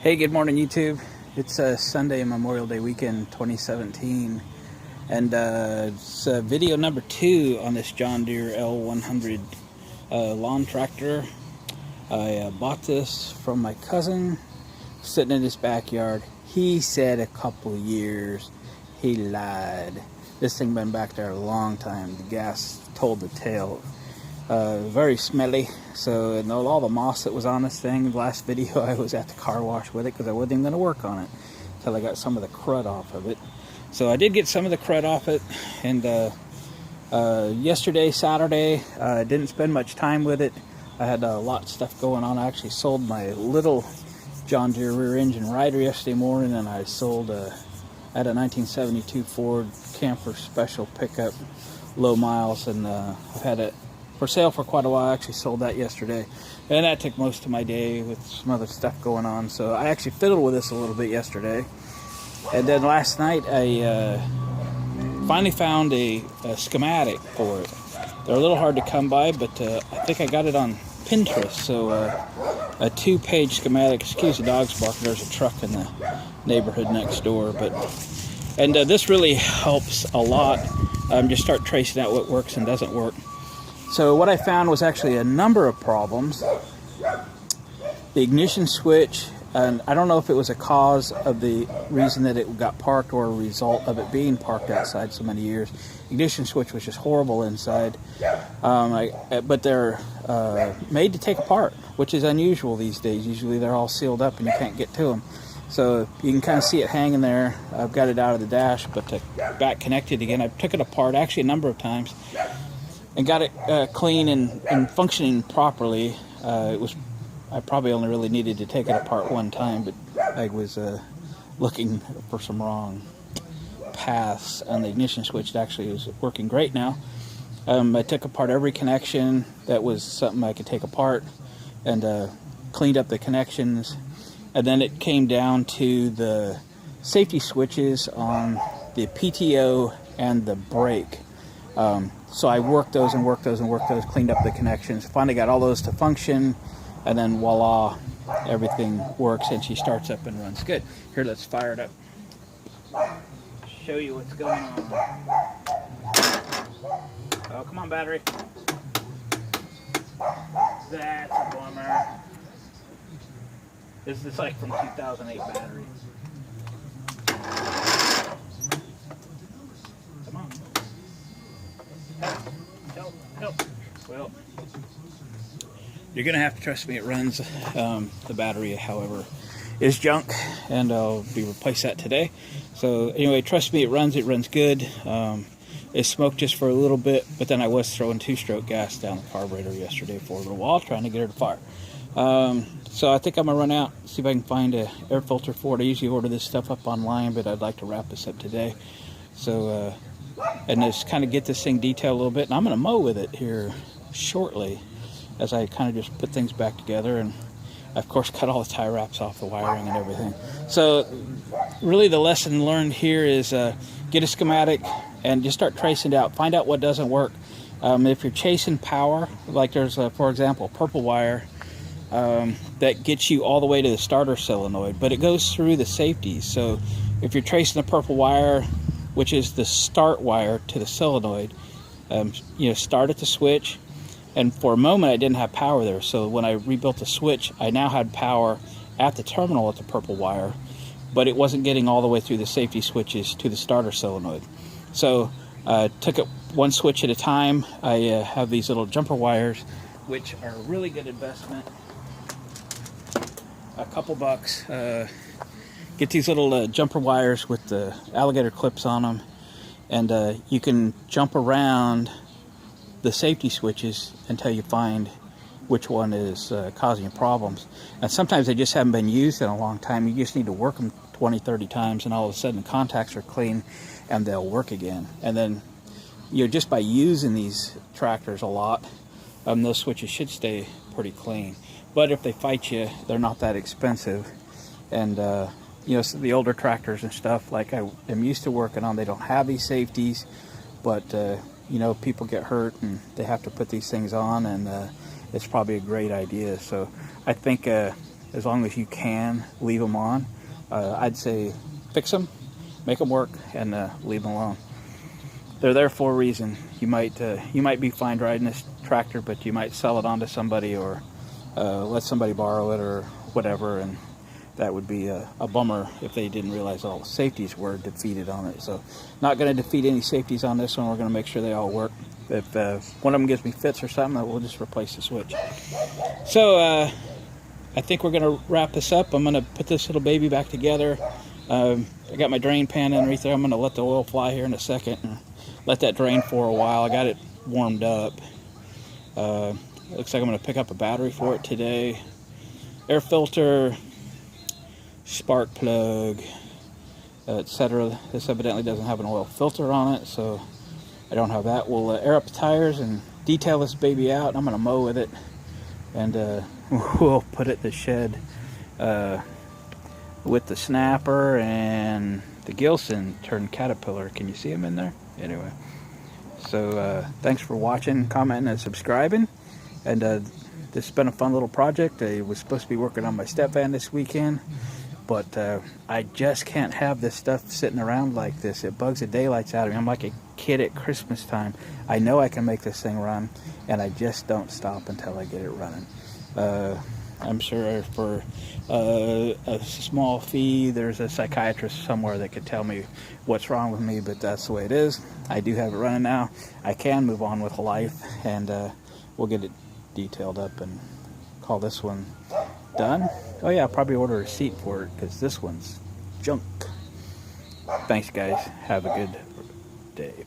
Hey, good morning YouTube. It's Sunday, Memorial Day weekend 2017, and it's video number 2 on this John Deere L100 lawn tractor. I bought this from my cousin, sitting in his backyard. He said a couple of years. He lied. This thing been back there a long time. The gas told the tale. Very smelly, so and all the moss that was on this thing. The last video I was at the car wash with it because I wasn't even going to work on it until I got some of the crud off of it. So I did get some of the crud off it, and yesterday, Saturday, I didn't spend much time with it. I had a lot of stuff going on. I actually sold my little John Deere rear engine rider yesterday morning, and I sold I had a 1972 Ford Camper Special pickup, low miles, and I've had it for sale for quite a while. I actually sold that yesterday, and that took most of my day with some other stuff going on. So I actually fiddled with this a little bit yesterday, and then last night I finally found a schematic for it. They're a little hard to come by, but I think I got it on Pinterest. So a 2-page schematic. Excuse the dogs barking. There's a truck in the neighborhood next door, and this really helps a lot. Just start tracing out what works and doesn't work. So what I found was actually a number of problems. The ignition switch, and I don't know if it was a cause of the reason that it got parked or a result of it being parked outside so many years. Ignition switch was just horrible inside. But they're made to take apart, which is unusual these days. Usually they're all sealed up and you can't get to them. So you can kind of see it hanging there. I've got it out of the dash, but back connected again. I took it apart actually a number of times and got it clean and functioning properly. I probably only really needed to take it apart one time, but I was looking for some wrong paths on the ignition switch. It actually is working great now. I took apart every connection that was something I could take apart, and cleaned up the connections. And then it came down to the safety switches on the PTO and the brake. So I worked those, cleaned up the connections, finally got all those to function, and then voila, everything works and she starts up and runs good. Here, let's fire it up. Show you what's going on. Oh, come on, battery. That's a bummer. This is like from 2008 battery. Come on. Help. Well, you're gonna have to trust me. It runs. The battery, however, is junk, and I'll be replace that today. So anyway, trust me, it runs good. It smoked just for a little bit, but then I was throwing 2-stroke gas down the carburetor yesterday for a little while, trying to get her to fire. So I think I'm gonna run out, see if I can find a air filter for it. I usually order this stuff up online, but I'd like to wrap this up today. So and just kind of get this thing detailed a little bit, and I'm going to mow with it here shortly as I kind of just put things back together, and of course cut all the tie wraps off the wiring and everything. So really the lesson learned here is get a schematic and just start tracing it out, find out what doesn't work. If you're chasing power, like there's for example purple wire that gets you all the way to the starter solenoid, but it goes through the safeties. So if you're tracing the purple wire, which is the start wire to the solenoid, start at the switch, and for a moment I didn't have power there. So when I rebuilt the switch, I now had power at the terminal at the purple wire, but it wasn't getting all the way through the safety switches to the starter solenoid. So took it one switch at a time. I have these little jumper wires, which are a really good investment. A couple bucks. Get these little jumper wires with the alligator clips on them, and you can jump around the safety switches until you find which one is causing problems. And sometimes they just haven't been used in a long time. You just need to work them 20-30 times, and all of a sudden the contacts are clean and they'll work again. And then just by using these tractors a lot, those switches should stay pretty clean. But if they fight you, they're not that expensive. And so the older tractors and stuff like I am used to working on, they don't have these safeties, but people get hurt and they have to put these things on, and it's probably a great idea. So I think as long as you can leave them on. I'd say fix them, make them work, and leave them alone. They're there for a reason. You might be fine riding this tractor, but you might sell it on to somebody, or let somebody borrow it or whatever, and that would be a bummer if they didn't realize all the safeties were defeated on it. So not going to defeat any safeties on this one. We're going to make sure they all work. If one of them gives me fits or something, we'll just replace the switch. So I think we're going to wrap this up. I'm going to put this little baby back together. I got my drain pan underneath there. I'm going to let the oil fly here in a second and let that drain for a while. I got it warmed up. Looks like I'm going to pick up a battery for it today. Air filter, spark plug, etc. This evidently doesn't have an oil filter on it, so I don't have that. We'll air up the tires and detail this baby out. I'm going to mow with it, and we'll put it in the shed with the snapper and the Gilson turned Caterpillar. Can you see him in there? Anyway, so thanks for watching, commenting, and subscribing. And this has been a fun little project. I was supposed to be working on my step van this weekend, but I just can't have this stuff sitting around like this. It bugs the daylights out of me. I'm like a kid at Christmas time. I know I can make this thing run, and I just don't stop until I get it running. I'm sure for a small fee, there's a psychiatrist somewhere that could tell me what's wrong with me, but that's the way it is. I do have it running now. I can move on with life, and we'll get it detailed up and call this one done. Oh yeah, I'll probably order a seat for it because this one's junk. Thanks guys, have a good day.